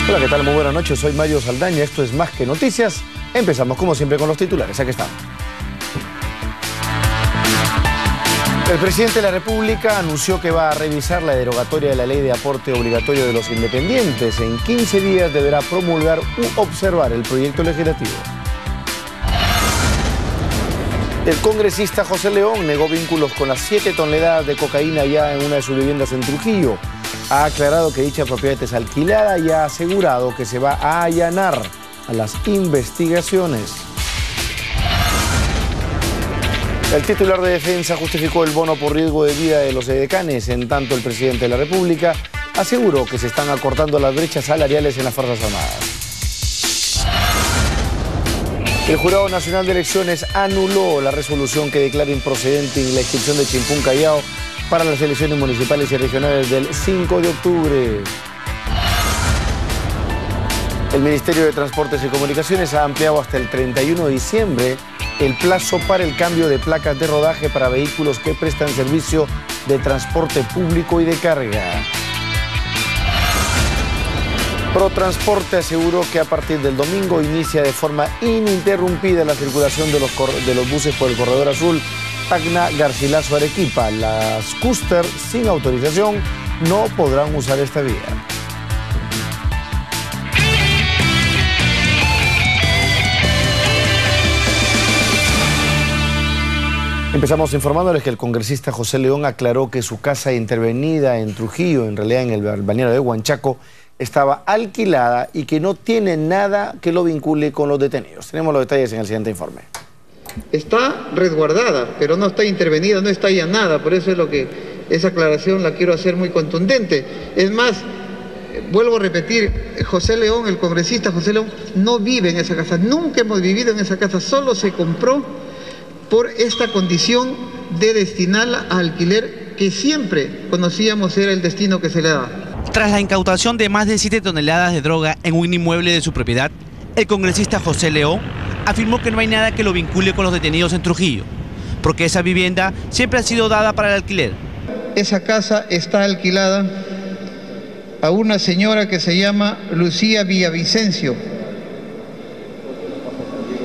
Hola, ¿qué tal? Muy buenas noches, soy Mario Saldaña, esto es Más que Noticias. Empezamos como siempre con los titulares, aquí están. El presidente de la República anunció que va a revisar la derogatoria de la ley de aporte obligatorio de los independientes. En 15 días deberá promulgar u observar el proyecto legislativo. El congresista José León negó vínculos con las 7 toneladas de cocaína ya en una de sus viviendas en Trujillo. Ha aclarado que dicha propiedad es alquilada y ha asegurado que se va a allanar a las investigaciones. El titular de Defensa justificó el bono por riesgo de vida de los edecanes, en tanto el presidente de la República aseguró que se están acortando las brechas salariales en las Fuerzas Armadas. El Jurado Nacional de Elecciones anuló la resolución que declara improcedente la inscripción de Chimpún Callao para las elecciones municipales y regionales del 5 de octubre. El Ministerio de Transportes y Comunicaciones ha ampliado hasta el 31 de diciembre el plazo para el cambio de placas de rodaje para vehículos que prestan servicio de transporte público y de carga. Protransporte aseguró que a partir del domingo inicia de forma ininterrumpida la circulación de los buses por el Corredor Azul Tacna, Garcilaso, Arequipa. Las Custer sin autorización no podrán usar esta vía. Empezamos informándoles que el congresista José León aclaró que su casa intervenida en Trujillo, en realidad en el balneario de Huanchaco, estaba alquilada y que no tiene nada que lo vincule con los detenidos. Tenemos los detalles en el siguiente informe. Está resguardada, pero no está intervenida, no está allanada, por eso es lo que esa aclaración la quiero hacer muy contundente. Es más, vuelvo a repetir, José León, el congresista José León, no vive en esa casa, nunca hemos vivido en esa casa, solo se compró por esta condición de destinarla a alquiler que siempre conocíamos era el destino que se le daba. Tras la incautación de más de 7 toneladas de droga en un inmueble de su propiedad, el congresista José León afirmó que no hay nada que lo vincule con los detenidos en Trujillo, porque esa vivienda siempre ha sido dada para el alquiler. Esa casa está alquilada a una señora que se llama Lucía Villavicencio.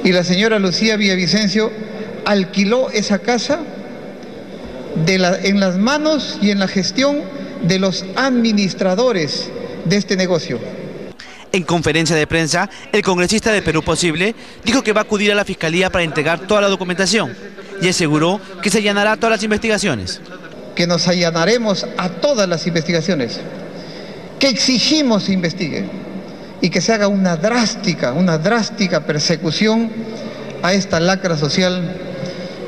Y la señora Lucía Villavicencio alquiló esa casa en las manos y en la gestión de los administradores de este negocio. En conferencia de prensa, el congresista de Perú Posible dijo que va a acudir a la Fiscalía para entregar toda la documentación y aseguró que se allanará todas las investigaciones. Que nos allanaremos a todas las investigaciones, que exigimos se investigue y que se haga una drástica persecución a esta lacra social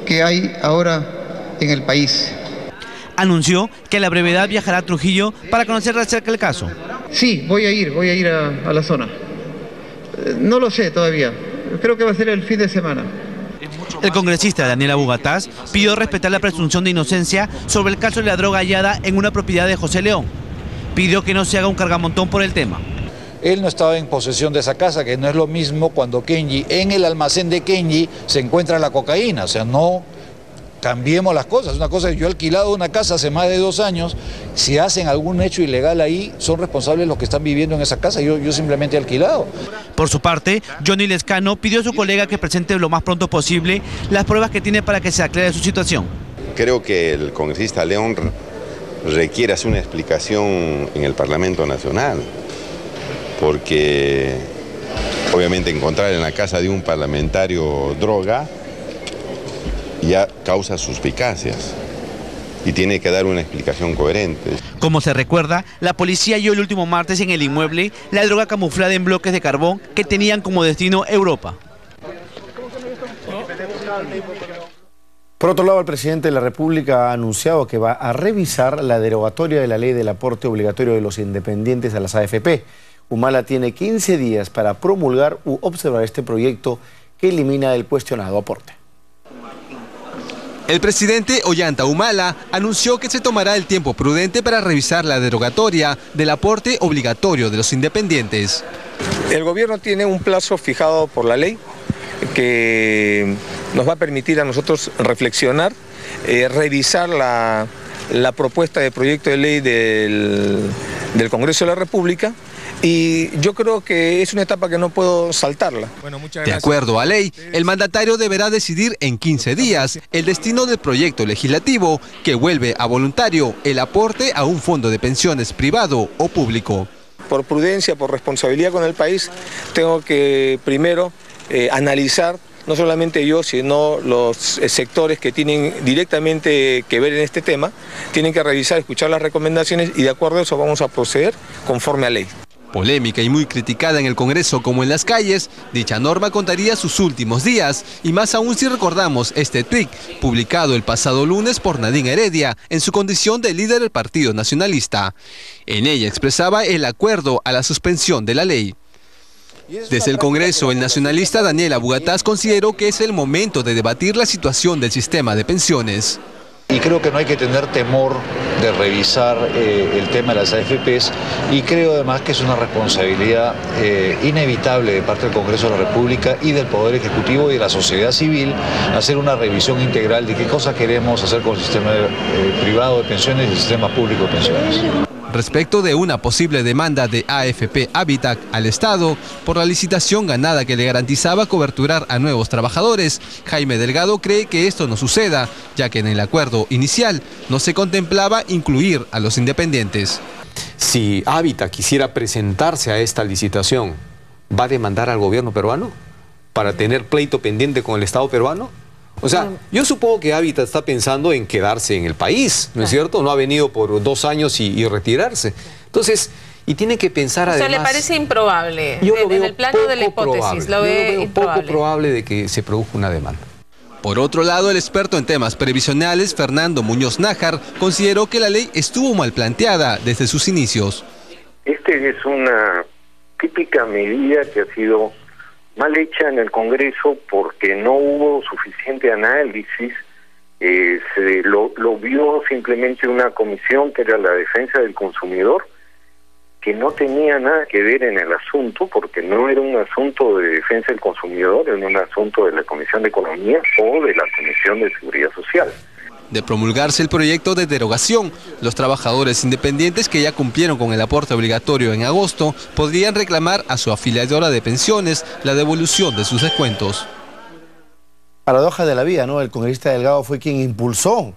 que hay ahora en el país. Anunció que a la brevedad viajará a Trujillo para conocer de cerca el caso. Sí, voy a ir a la zona. No lo sé todavía, creo que va a ser el fin de semana. El congresista Daniel Abugataz pidió respetar la presunción de inocencia sobre el caso de la droga hallada en una propiedad de José León. Pidió que no se haga un cargamontón por el tema. Él no estaba en posesión de esa casa, que no es lo mismo cuando Kenji, en el almacén de Kenji se encuentra la cocaína, o sea, no cambiemos las cosas. Una cosa es, yo he alquilado una casa hace más de 2 años, si hacen algún hecho ilegal ahí, son responsables los que están viviendo en esa casa, yo simplemente he alquilado. Por su parte, Johnny Lescano pidió a su colega que presente lo más pronto posible las pruebas que tiene para que se aclare su situación. Creo que el congresista León requiere hacer una explicación en el Parlamento Nacional, porque obviamente encontrar en la casa de un parlamentario droga ya causa suspicacias y tiene que dar una explicación coherente. Como se recuerda, la policía halló el último martes en el inmueble la droga camuflada en bloques de carbón que tenían como destino Europa. Por otro lado, el presidente de la República ha anunciado que va a revisar la derogatoria de la ley del aporte obligatorio de los independientes a las AFP. Humala tiene 15 días para promulgar u observar este proyecto que elimina el cuestionado aporte. El presidente Ollanta Humala anunció que se tomará el tiempo prudente para revisar la derogatoria del aporte obligatorio de los independientes. El gobierno tiene un plazo fijado por la ley que nos va a permitir a nosotros reflexionar, revisar la propuesta de proyecto de ley del Congreso de la República, y yo creo que es una etapa que no puedo saltarla. Bueno, muchas gracias. De acuerdo a ley, el mandatario deberá decidir en 15 días el destino del proyecto legislativo que vuelve a voluntario el aporte a un fondo de pensiones privado o público. Por prudencia, por responsabilidad con el país, tengo que primero analizar, no solamente yo, sino los sectores que tienen directamente que ver en este tema, tienen que revisar, escuchar las recomendaciones y de acuerdo a eso vamos a proceder conforme a ley. Polémica y muy criticada en el Congreso como en las calles, dicha norma contaría sus últimos días, y más aún si recordamos este tuit publicado el pasado lunes por Nadine Heredia en su condición de líder del Partido Nacionalista. En ella expresaba el acuerdo a la suspensión de la ley. Desde el Congreso, el nacionalista Daniel Abugataz consideró que es el momento de debatir la situación del sistema de pensiones. Y creo que no hay que tener temor de revisar el tema de las AFPs, y creo además que es una responsabilidad inevitable de parte del Congreso de la República y del Poder Ejecutivo y de la sociedad civil hacer una revisión integral de qué cosa queremos hacer con el sistema privado de pensiones y el sistema público de pensiones. Respecto de una posible demanda de AFP Habitat al Estado por la licitación ganada que le garantizaba coberturar a nuevos trabajadores, Jaime Delgado cree que esto no suceda, ya que en el acuerdo inicial no se contemplaba incluir a los independientes. Si Habitat quisiera presentarse a esta licitación, ¿va a demandar al gobierno peruano para tener pleito pendiente con el Estado peruano? O sea, yo supongo que Habitat está pensando en quedarse en el país, ¿no es cierto? No ha venido por 2 años y retirarse. Entonces, y tiene que pensar además... ¿le parece improbable? Yo lo veo en el plano de la hipótesis, lo veo improbable. Poco probable de que se produzca una demanda. Por otro lado, el experto en temas previsionales, Fernando Muñoz Nájar, consideró que la ley estuvo mal planteada desde sus inicios. Este es una típica medida que ha sido mal hecha en el Congreso porque no hubo suficiente análisis, lo vio simplemente una comisión que era la defensa del consumidor, que no tenía nada que ver en el asunto, porque no era un asunto de defensa del consumidor, era un asunto de la Comisión de Economía o de la Comisión de Seguridad Social. De promulgarse el proyecto de derogación, los trabajadores independientes que ya cumplieron con el aporte obligatorio en agosto podrían reclamar a su afiliadora de pensiones la devolución de sus descuentos. Paradoja de la vida, ¿no? El congresista Delgado fue quien impulsó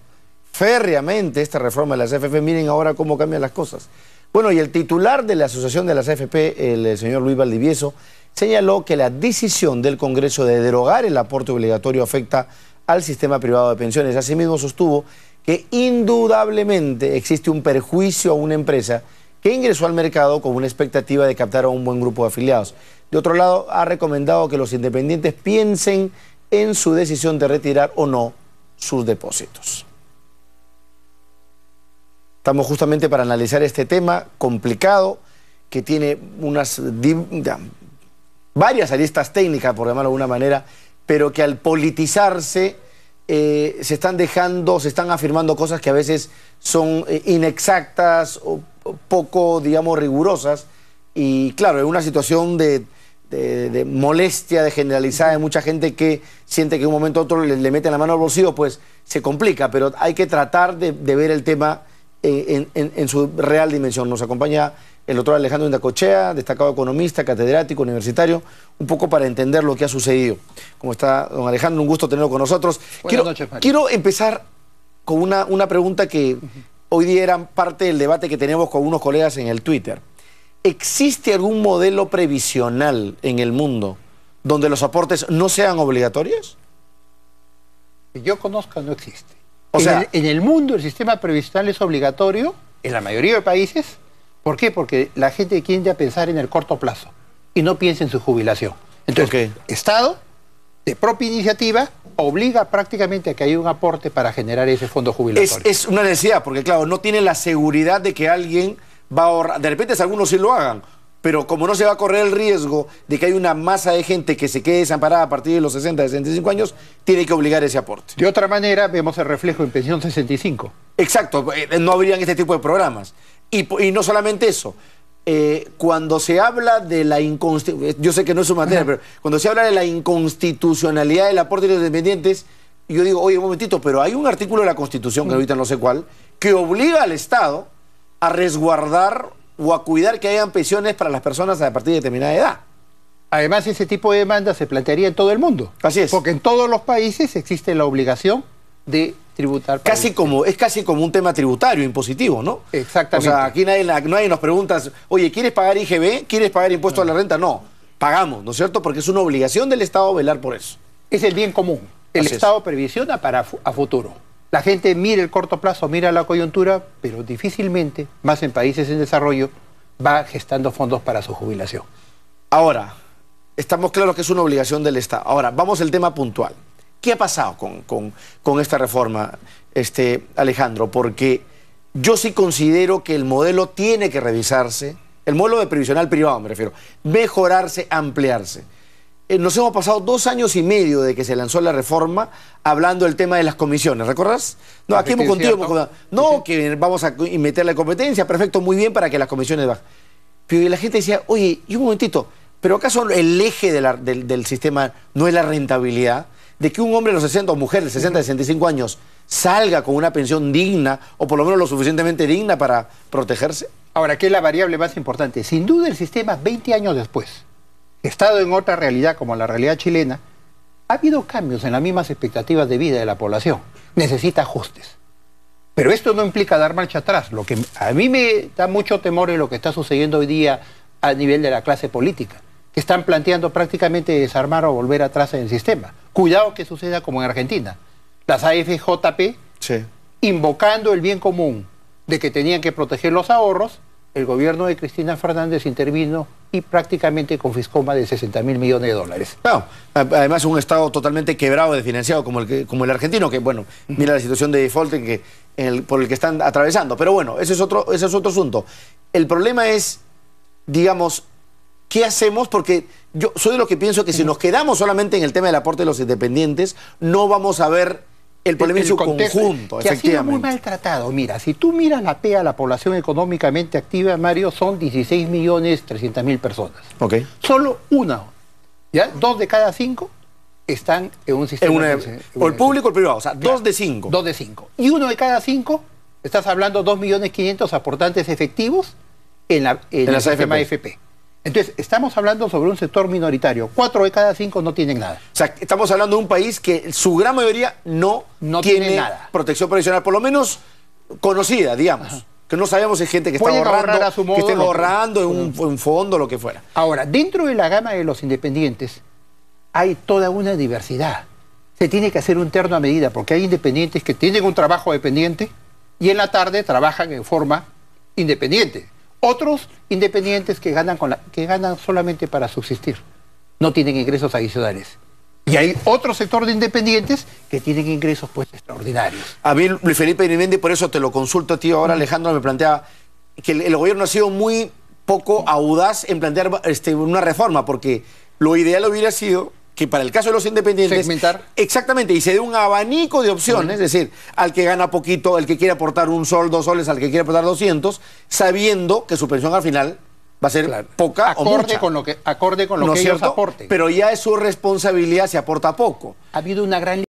férreamente esta reforma de las AFP. Miren ahora cómo cambian las cosas. Bueno, y el titular de la Asociación de las AFP, el señor Luis Valdivieso, señaló que la decisión del Congreso de derogar el aporte obligatorio afecta al sistema privado de pensiones. Asimismo sostuvo que indudablemente existe un perjuicio a una empresa que ingresó al mercado con una expectativa de captar a un buen grupo de afiliados. De otro lado, ha recomendado que los independientes piensen en su decisión de retirar o no sus depósitos. Estamos justamente para analizar este tema complicado que tiene varias aristas técnicas, por llamarlo de alguna manera, pero que al politizarse se están afirmando cosas que a veces son inexactas o poco, digamos, rigurosas. Y claro, en una situación de molestia, de generalizada, de mucha gente que siente que en un momento u otro le meten la mano al bolsillo, pues se complica, pero hay que tratar de ver el tema en su real dimensión. Nos acompaña el doctor Alejandro Indacochea, destacado economista, catedrático, universitario, un poco para entender lo que ha sucedido. ¿Cómo está, don Alejandro? Un gusto tenerlo con nosotros. Buenas noches, Mario. Quiero empezar con una pregunta que hoy día era parte del debate que teníamos con unos colegas en el Twitter. ¿Existe algún modelo previsional en el mundo donde los aportes no sean obligatorios? Que yo conozca, no existe. O sea, en el mundo el sistema previsional es obligatorio, en la mayoría de países. ¿Por qué? Porque la gente tiende a pensar en el corto plazo y no piensa en su jubilación. Entonces, Estado, de propia iniciativa, obliga prácticamente a que haya un aporte para generar ese fondo jubilatorio. Es una necesidad, porque claro, no tiene la seguridad de que alguien va a ahorrar. De repente algunos sí lo hagan, pero como no se va a correr el riesgo de que hay una masa de gente que se quede desamparada a partir de los 60, 65 años, tiene que obligar ese aporte. De otra manera, vemos el reflejo en Pensión 65. Exacto, no habrían este tipo de programas. Y no solamente eso, cuando se habla de la inconstitucionalidad, yo sé que no es su materia, pero cuando se habla de la inconstitucionalidad del aporte de los independientes, yo digo, oye, un momentito, pero hay un artículo de la Constitución, que ahorita no sé cuál, que obliga al Estado a resguardar o a cuidar que hayan pensiones para las personas a partir de determinada edad. Además, ese tipo de demanda se plantearía en todo el mundo. Así es. Porque en todos los países existe la obligación de tributar. Es casi como un tema tributario, impositivo, ¿no? Exactamente. O sea, aquí nadie nos pregunta, oye, ¿quieres pagar IGB? ¿Quieres pagar impuesto a la renta? No, pagamos, ¿no es cierto? Porque es una obligación del Estado velar por eso. Es el bien común. El Estado previsiona para a futuro. La gente mira el corto plazo, mira la coyuntura, pero difícilmente, más en países en desarrollo, va gestando fondos para su jubilación. Ahora, estamos claros que es una obligación del Estado. Ahora, vamos al tema puntual. ¿Qué ha pasado con esta reforma, Alejandro? Porque yo sí considero que el modelo tiene que revisarse, el modelo de previsional privado me refiero, mejorarse, ampliarse. Nos hemos pasado 2 años y medio de que se lanzó la reforma hablando del tema de las comisiones, ¿recuerdas? No, aquí hemos contigo, no, que vamos a meter la competencia, perfecto, muy bien para que las comisiones bajen. Pero la gente decía, oye, y un momentito, ¿pero acaso el eje del sistema no es la rentabilidad? De que un hombre de los 60 o mujer de 60, 65 años salga con una pensión digna o por lo menos lo suficientemente digna para protegerse. Ahora, ¿qué es la variable más importante? Sin duda el sistema 20 años después, estado en otra realidad como la realidad chilena, ha habido cambios en las mismas expectativas de vida de la población. Necesita ajustes. Pero esto no implica dar marcha atrás. Lo que a mí me da mucho temor es lo que está sucediendo hoy día a nivel de la clase política, que están planteando prácticamente desarmar o volver atrás en el sistema. Cuidado que suceda como en Argentina. Las AFJP, invocando el bien común de que tenían que proteger los ahorros, el gobierno de Cristina Fernández intervino y prácticamente confiscó más de 60.000 millones de dólares. Claro, además un Estado totalmente quebrado, desfinanciado como el argentino, que bueno, mira la situación de default por el que están atravesando. Pero bueno, ese es otro asunto. El problema es, digamos, ¿qué hacemos? Porque yo soy de los que pienso que si nos quedamos solamente en el tema del aporte de los independientes, no vamos a ver el problema en su conjunto, que ha sido muy maltratado. Mira, si tú miras la PEA, la población económicamente activa, Mario, son 16.300.000 personas. Okay. Solo una, ¿ya? 2 de cada 5 están en un sistema... o el público o el privado, o sea, claro, 2 de 5. 2 de 5. Y 1 de cada 5, estás hablando 2.500.000 aportantes efectivos en el sistema AFP. Entonces, estamos hablando sobre un sector minoritario. 4 de cada 5 no tienen nada. O sea, estamos hablando de un país que su gran mayoría no tiene nada. Protección previsional, por lo menos conocida, digamos. Ajá. Que no sabemos si hay gente que está ahorrando, a su modo, que estén ahorrando en un fondo, lo que fuera. Ahora, dentro de la gama de los independientes, hay toda una diversidad. Se tiene que hacer un terno a medida, porque hay independientes que tienen un trabajo dependiente y en la tarde trabajan en forma independiente. Otros independientes que ganan solamente para subsistir, no tienen ingresos adicionales. Y hay otro sector de independientes que tienen ingresos pues extraordinarios. A mí, Luis Felipe Grimendi, por eso te lo consulto a ti ahora, Alejandro, me plantea que el gobierno ha sido muy poco audaz en plantear una reforma, porque lo ideal hubiera sido que para el caso de los independientes... segmentar. Exactamente, y se dé un abanico de opciones, es decir, al que gana poquito, al que quiere aportar 1 sol, 2 soles, al que quiere aportar 200, sabiendo que su pensión al final va a ser poca o mucha. Acorde con lo que ellos aporten. Pero ya es su responsabilidad si aporta poco. Ha habido una gran